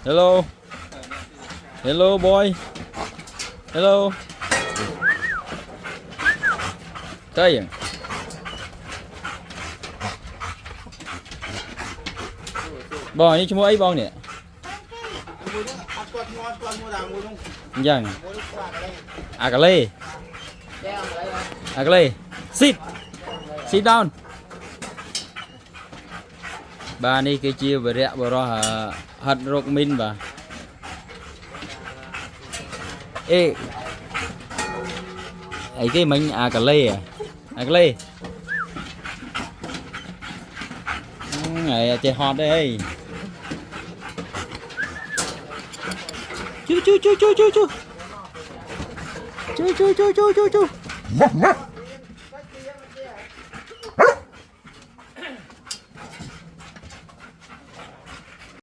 Hello. Hello boy. Hello. Đây. Bò như chúng ấy bò nè. Dần. Agale. Agale. Sit. Sit down. Ba ni cái chiêu về rẽ bò ro hạt rục min bà. Ê. Ấy cái mình agale à. Agale. Ngày chơi hot đây. Chú. Chú.